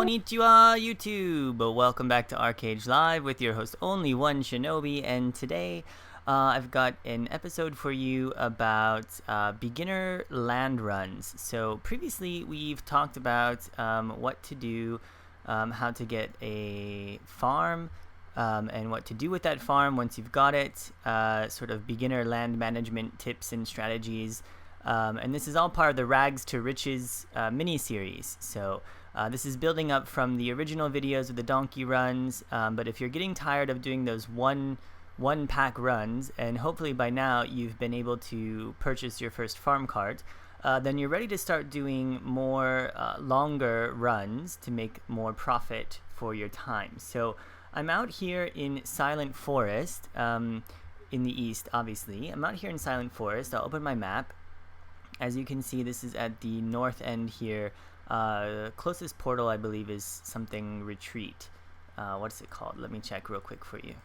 Konnichiwa, YouTube! Welcome back to Archeage Live with your host OnlyOneShinobi, and today I've got an episode for you about beginner land runs. So previously we've talked about what to do, how to get a farm, and what to do with that farm once you've got it, sort of beginner land management tips and strategies. And this is all part of the Rags to Riches mini-series. So this is building up from the original videos of the donkey runs, but if you're getting tired of doing those one pack runs, and hopefully by now you've been able to purchase your first farm cart, then you're ready to start doing more longer runs to make more profit for your time. So I'm out here in Silent Forest, in the east, obviously. I'm out here in Silent Forest. I'll open my map. As you can see, this is at the north end here. Closest portal, I believe, is something retreat. What's it called? Let me check real quick for you.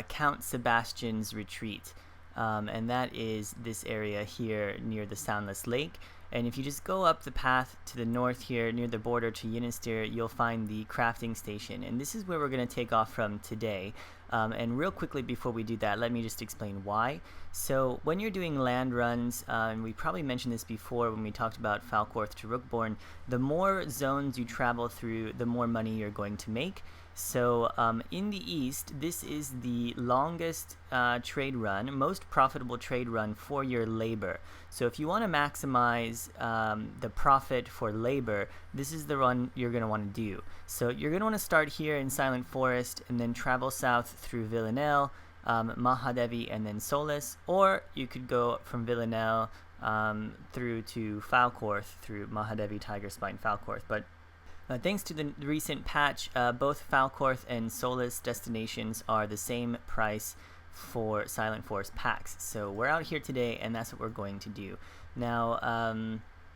Count Sebastian's retreat. And that is this area here near the Soundless Lake. And if you just go up the path to the north here near the border to Yinnistir, you'll find the crafting station. And this is where we're going to take off from today. And real quickly before we do that, let me just explain why. So when you're doing land runs, and we probably mentioned this before when we talked about Falcorth to Rookborn, the more zones you travel through, the more money you're going to make. So in the east, this is the longest trade run, most profitable trade run for your labor. So if you want to maximize the profit for labor, this is the run you're going to want to do. So you're going to want to start here in Silent Forest and then travel south through Villanelle, Mahadev, and then Solis, or you could go from Villanelle through to Falcorth through Mahadev, Tiger Spine, Falcorth. But thanks to the recent patch, both Falcorth and Solis destinations are the same price for Silent Forest packs. So we're out here today, and that's what we're going to do. Now,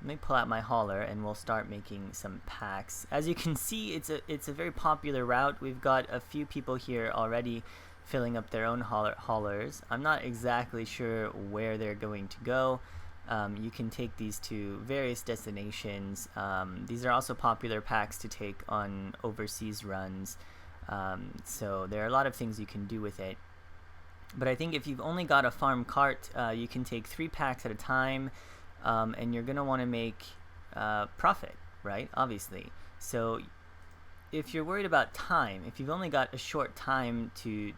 let me pull out my hauler, and we'll start making some packs. As you can see, it's a very popular route. We've got a few people here already filling up their own haulers. I'm not exactly sure where they're going to go. You can take these to various destinations. These are also popular packs to take on overseas runs. So there are a lot of things you can do with it. But I think if you've only got a farm cart, you can take 3 packs at a time, and you're going to want to make profit, right? Obviously. So if you're worried about time, if you've only got a short time to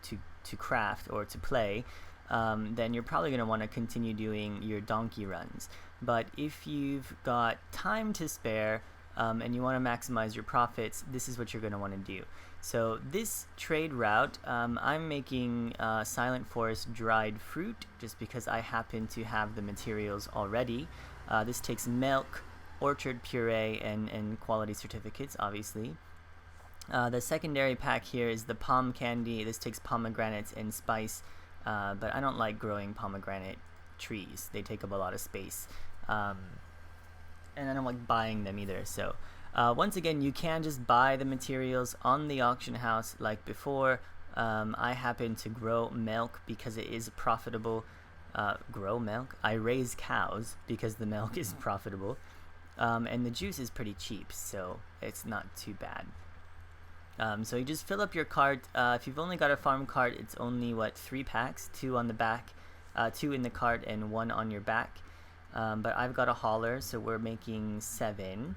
craft or to play, then you're probably going to want to continue doing your donkey runs. But if you've got time to spare and you want to maximize your profits, this is what you're going to want to do. So this trade route, I'm making Silent Forest dried fruit just because I happen to have the materials already. This takes milk, orchard puree, and quality certificates, obviously. The secondary pack here is the palm candy. This takes pomegranates and spice. But I don't like growing pomegranate trees. They take up a lot of space. And I don't like buying them either. So once again, you can just buy the materials on the auction house like before. I happen to grow milk because it is profitable. Grow milk? I raise cows because the milk is profitable. And the juice is pretty cheap, so it's not too bad. So you just fill up your cart. If you've only got a farm cart, it's only, 3 packs? 2 on the back, 2 in the cart, and 1 on your back. But I've got a hauler, so we're making 7.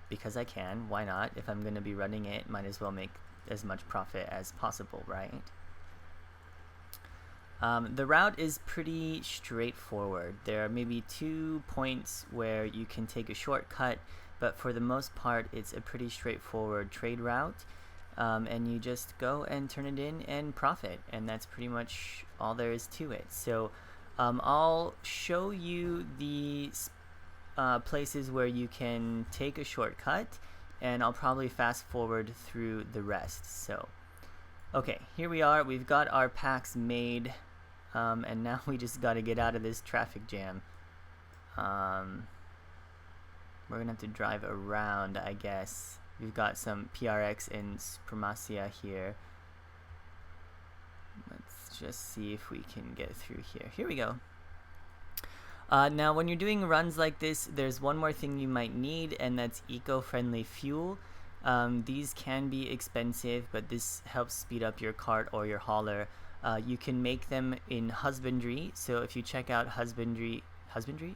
Because I can. Why not? If I'm going to be running it, might as well make as much profit as possible, right? The route is pretty straightforward. There are maybe 2 points where you can take a shortcut, but for the most part, it's a pretty straightforward trade route, and you just go and turn it in and profit, and that's pretty much all there is to it. So I'll show you the places where you can take a shortcut, and I'll probably fast forward through the rest. So okay, here we are. We've got our packs made, and now we just got to get out of this traffic jam. We're going to have to drive around, I guess. We've got some PRX and Supremacia here. Let's just see if we can get through here. Here we go. Now, when you're doing runs like this, there's one more thing you might need, and that's eco-friendly fuel. These can be expensive, but this helps speed up your cart or your hauler. You can make them in husbandry. So if you check out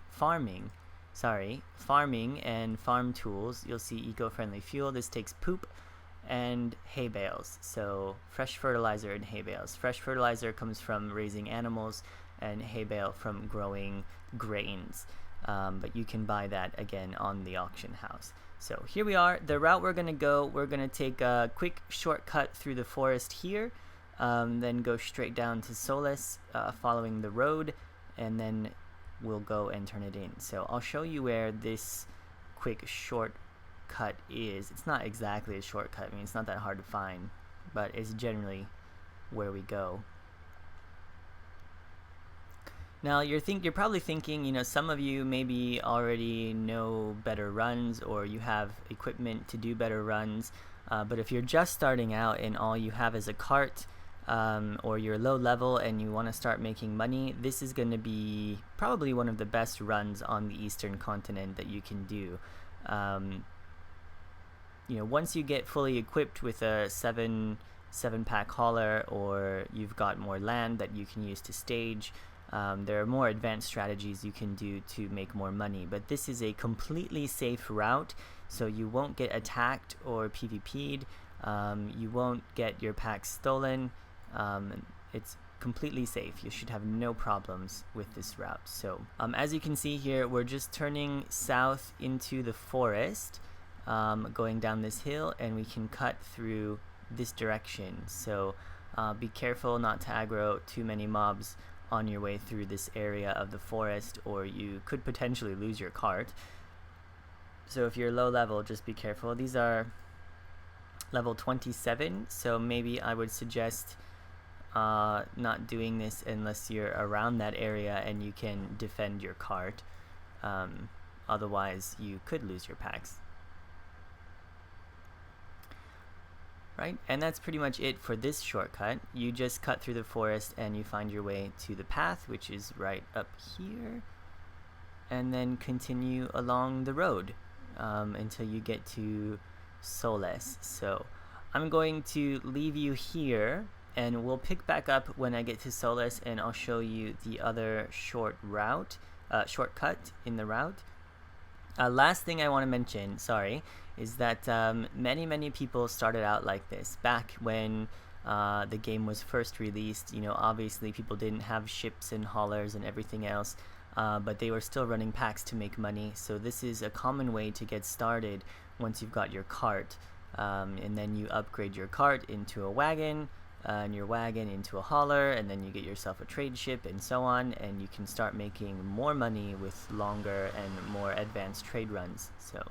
farming and farm tools, you'll see eco-friendly fuel. This takes poop and hay bales. So fresh fertilizer and hay bales. Fresh fertilizer comes from raising animals, and hay bale from growing grains. But you can buy that again on the auction house. So here we are. The route we're going to take a quick shortcut through the forest here, then go straight down to Solace, following the road, and then we'll go and turn it in. So I'll show you where this quick shortcut is. It's not exactly a shortcut. I mean, it's not that hard to find, but it's generally where we go. Now you're probably thinking, you know, some of you maybe already know better runs, or you have equipment to do better runs, but if you're just starting out and all you have is a cart, or you're low level and you want to start making money, this is going to be probably one of the best runs on the eastern continent that you can do. You know, once you get fully equipped with a 7-pack hauler, or you've got more land that you can use to stage, there are more advanced strategies you can do to make more money, but this is a completely safe route, so you won't get attacked or PvP'd, you won't get your packs stolen, it's completely safe. You should have no problems with this route. So as you can see here, we're just turning south into the forest, going down this hill, and we can cut through this direction. So be careful not to aggro too many mobs on your way through this area of the forest, or you could potentially lose your cart. So if you're low level, just be careful. These are level 27, so maybe I would suggest not doing this unless you're around that area and you can defend your cart. Otherwise you could lose your packs. Right, and that's pretty much it for this shortcut. You just cut through the forest and you find your way to the path, which is right up here, and then continue along the road until you get to Solace. So I'm going to leave you here, and we'll pick back up when I get to Solace, and I'll show you the other shortcut in the route. Last thing I want to mention, is that many people started out like this. Back when the game was first released, you know, obviously people didn't have ships and haulers and everything else, but they were still running packs to make money. So this is a common way to get started once you've got your cart, and then you upgrade your cart into a wagon, and your wagon into a hauler, and then you get yourself a trade ship, and so on, and you can start making more money with longer and more advanced trade runs. So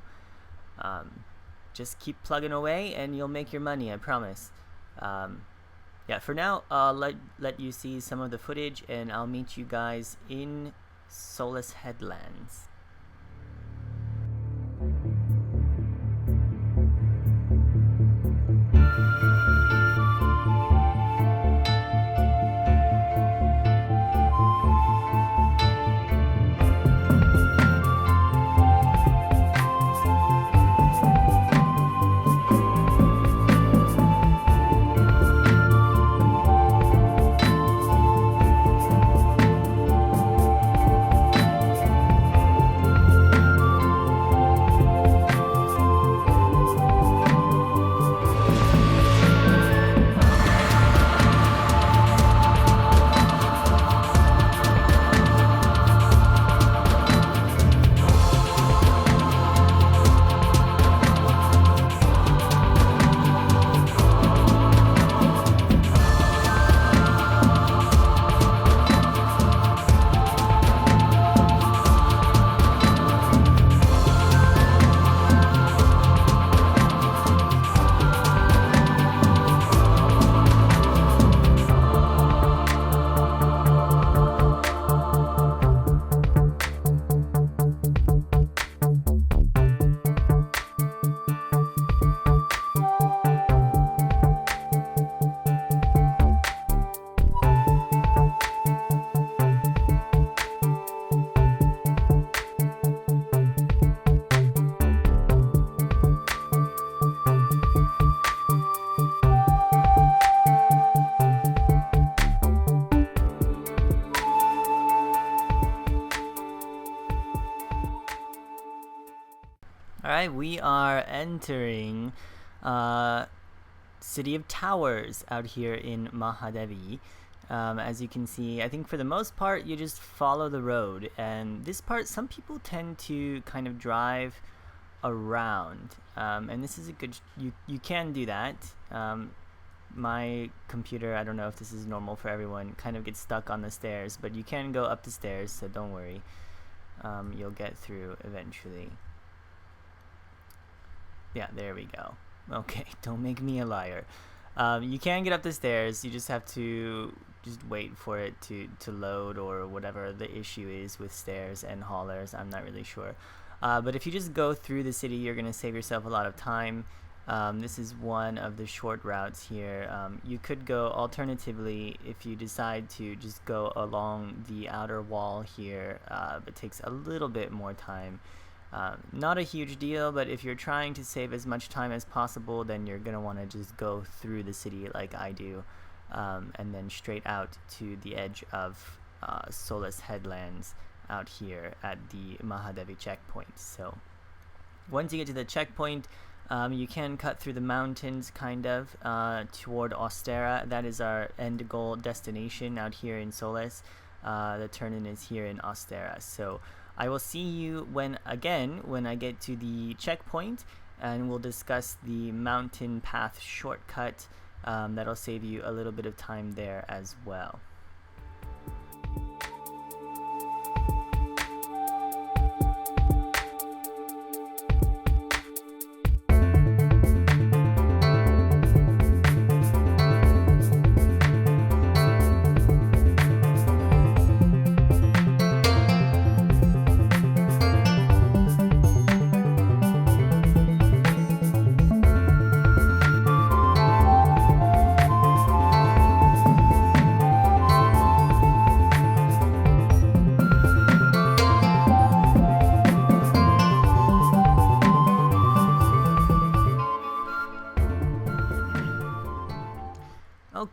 just keep plugging away and you'll make your money, I promise. Yeah, for now I'll let you see some of the footage, and I'll meet you guys in Solace Headlands. Alright, we are entering City of Towers out here in Mahadev. As you can see, I think for the most part you just follow the road, and this part some people tend to kind of drive around, and this is a good you can do that. My computer, I don't know if this is normal for everyone, kind of gets stuck on the stairs, but you can go up the stairs, so don't worry. You'll get through eventually. Yeah, there we go. Okay, don't make me a liar. You can get up the stairs, you just have to just wait for it to load, or whatever the issue is with stairs and haulers, I'm not really sure. But if you just go through the city, you're going to save yourself a lot of time. This is one of the short routes here. You could go alternatively if you decide to just go along the outer wall here. It takes a little bit more time. Not a huge deal, but if you're trying to save as much time as possible, then you're going to want to just go through the city like I do, and then straight out to the edge of Solace Headlands out here at the Mahadev checkpoint. So once you get to the checkpoint, you can cut through the mountains kind of toward Ostera. That is our end goal destination out here in Solace. The turn-in is here in Ostera. So I will see you when I get to the checkpoint, and we'll discuss the mountain path shortcut. That'll save you a little bit of time there as well.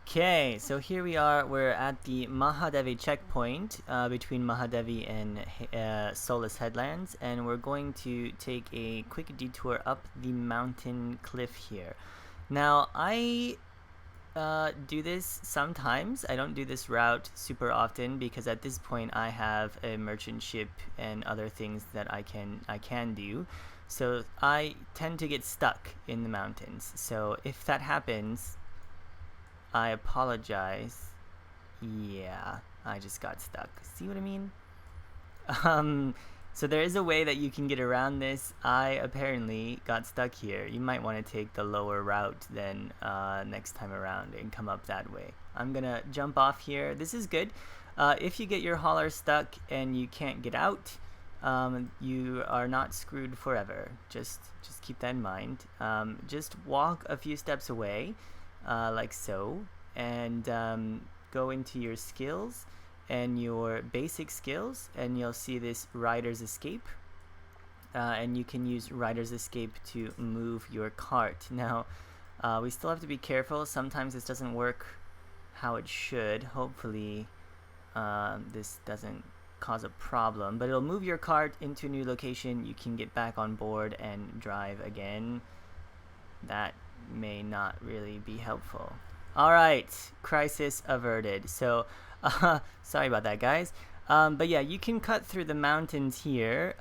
Okay, so here we are. We're at the Mahadev checkpoint between Mahadev and Solace Headlands, and we're going to take a quick detour up the mountain cliff here. Now, I do this sometimes. I don't do this route super often because at this point I have a merchant ship and other things that I can do. So I tend to get stuck in the mountains. So if that happens, I apologize. Yeah, I just got stuck. See what I mean? So there is a way that you can get around this. I apparently got stuck here. You might want to take the lower route then next time around and come up that way. I'm gonna jump off here. This is good. If you get your hauler stuck and you can't get out, you are not screwed forever. Just keep that in mind. Just walk a few steps away, like so, and go into your skills and your basic skills, and you'll see this Rider's Escape, and you can use Rider's Escape to move your cart. Now we still have to be careful. Sometimes this doesn't work how it should. Hopefully this doesn't cause a problem, but it'll move your cart into a new location. You can get back on board and drive again. That may not really be helpful. Alright, crisis averted. So sorry about that, guys. But yeah, you can cut through the mountains here.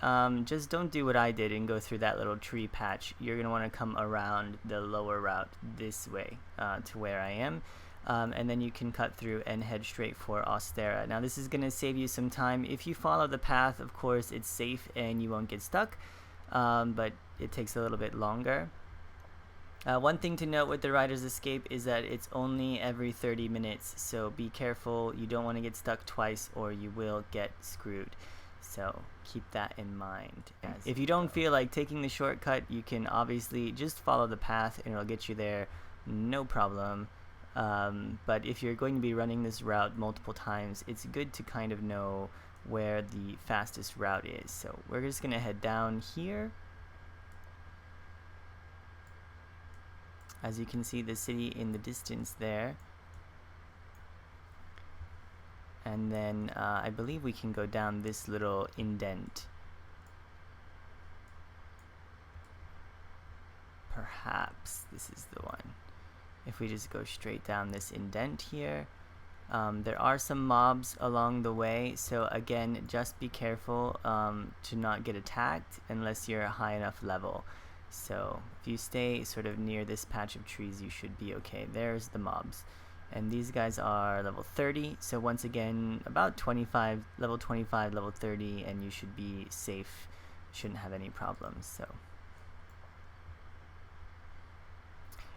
Just don't do what I did and go through that little tree patch. You're gonna want to come around the lower route this way to where I am, and then you can cut through and head straight for Ostera. Now this is gonna save you some time. If you follow the path, of course it's safe and you won't get stuck, but it takes a little bit longer. One thing to note with the Rider's Escape is that it's only every 30 minutes, so be careful. You don't want to get stuck twice or you will get screwed. So keep that in mind. If you don't feel like taking the shortcut, you can obviously just follow the path and it'll get you there, no problem. But if you're going to be running this route multiple times, it's good to kind of know where the fastest route is. So we're just going to head down here. As you can see the city in the distance there. And then I believe we can go down this little indent. perhaps this is the one. If we just go straight down this indent here, there are some mobs along the way, so again, just be careful to not get attacked unless you're a high enough level. So if you stay sort of near this patch of trees, you should be okay. There's the mobs. And these guys are level 30, so once again, about 25, level 25, level 30, and you should be safe. Shouldn't have any problems, so.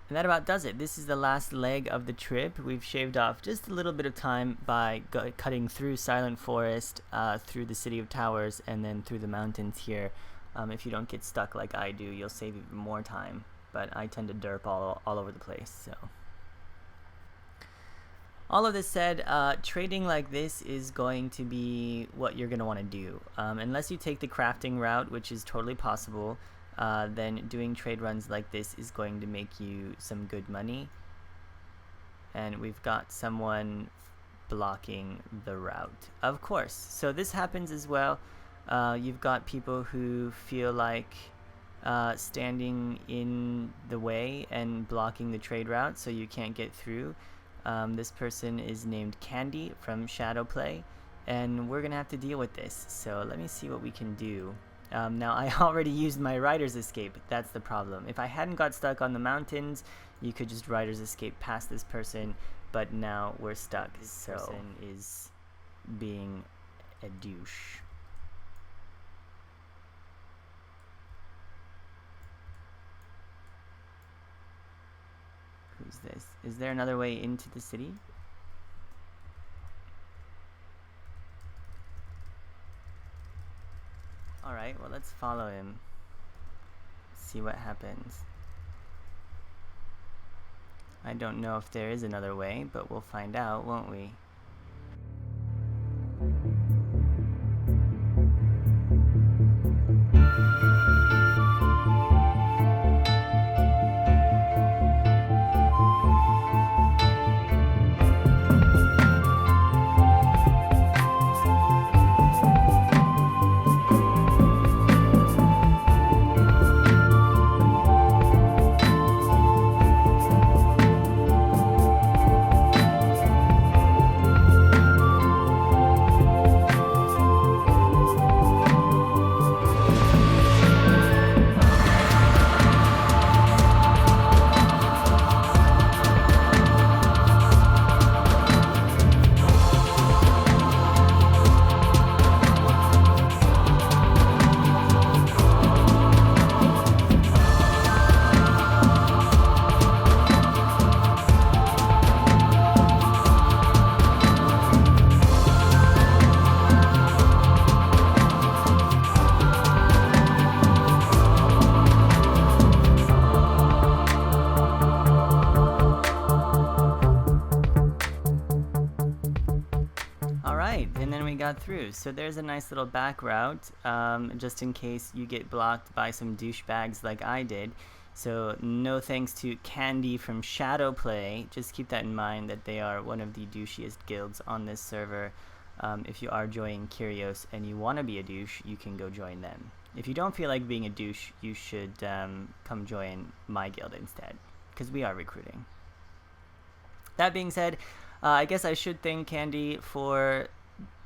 And that about does it. This is the last leg of the trip. We've shaved off just a little bit of time by cutting through Silent Forest, through the City of Towers, and then through the mountains here. If you don't get stuck like I do, you'll save even more time. But I tend to derp all over the place, so. All of this said, trading like this is going to be what you're going to want to do. Unless you take the crafting route, which is totally possible, then doing trade runs like this is going to make you some good money. And we've got someone blocking the route, of course. So this happens as well. You've got people who feel like standing in the way and blocking the trade route so you can't get through. This person is named Candy from Shadowplay, and we're gonna have to deal with this. So let me see what we can do. Now I already used my Rider's Escape. That's the problem. If I hadn't got stuck on the mountains, you could just Rider's Escape past this person, but now we're stuck. This person is being a douche. Who's this? Is there another way into the city? Alright, well, let's follow him. See what happens. I don't know if there is another way, but we'll find out, won't we? Through. So there's a nice little back route, just in case you get blocked by some douchebags like I did. So no thanks to Candy from Shadowplay. Just keep that in mind, that they are one of the douchiest guilds on this server. If you are joining Kyrios and you want to be a douche, you can go join them. If you don't feel like being a douche, you should come join my guild instead, because we are recruiting. That being said, I guess I should thank Candy for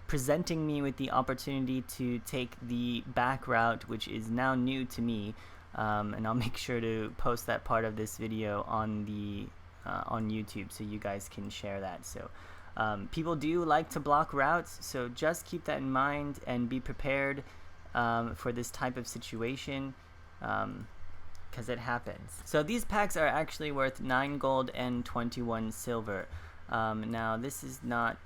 presenting me with the opportunity to take the back route, which is now new to me, and I'll make sure to post that part of this video on the on YouTube so you guys can share that. So people do like to block routes, so just keep that in mind and be prepared for this type of situation, because it happens. So these packs are actually worth 9 gold and 21 silver. Now this is not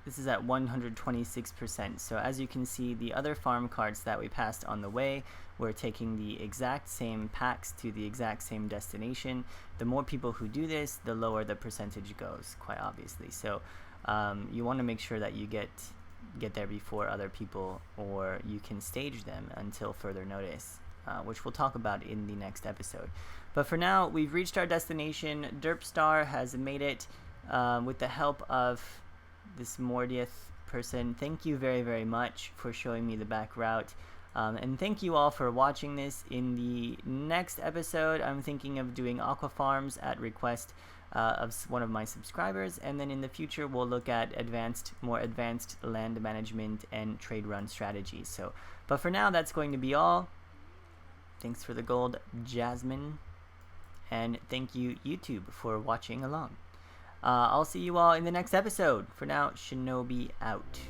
this is at 126%. So as you can see, the other farm carts that we passed on the way were taking the exact same packs to the exact same destination. The more people who do this, the lower the percentage goes, quite obviously. So you want to make sure that you get there before other people, or you can stage them until further notice, which we'll talk about in the next episode. But for now, we've reached our destination. Derpstar has made it with the help of this Mordieth person. Thank you very, very much for showing me the back route. And thank you all for watching this. In the next episode, I'm thinking of doing aqua farms at request of one of my subscribers, and then in the future we'll look at more advanced land management and trade run strategies. So, but for now, that's going to be all. Thanks for the gold, Jasmine, and thank you, YouTube, for watching along. I'll see you all in the next episode. For now, Shinobi out.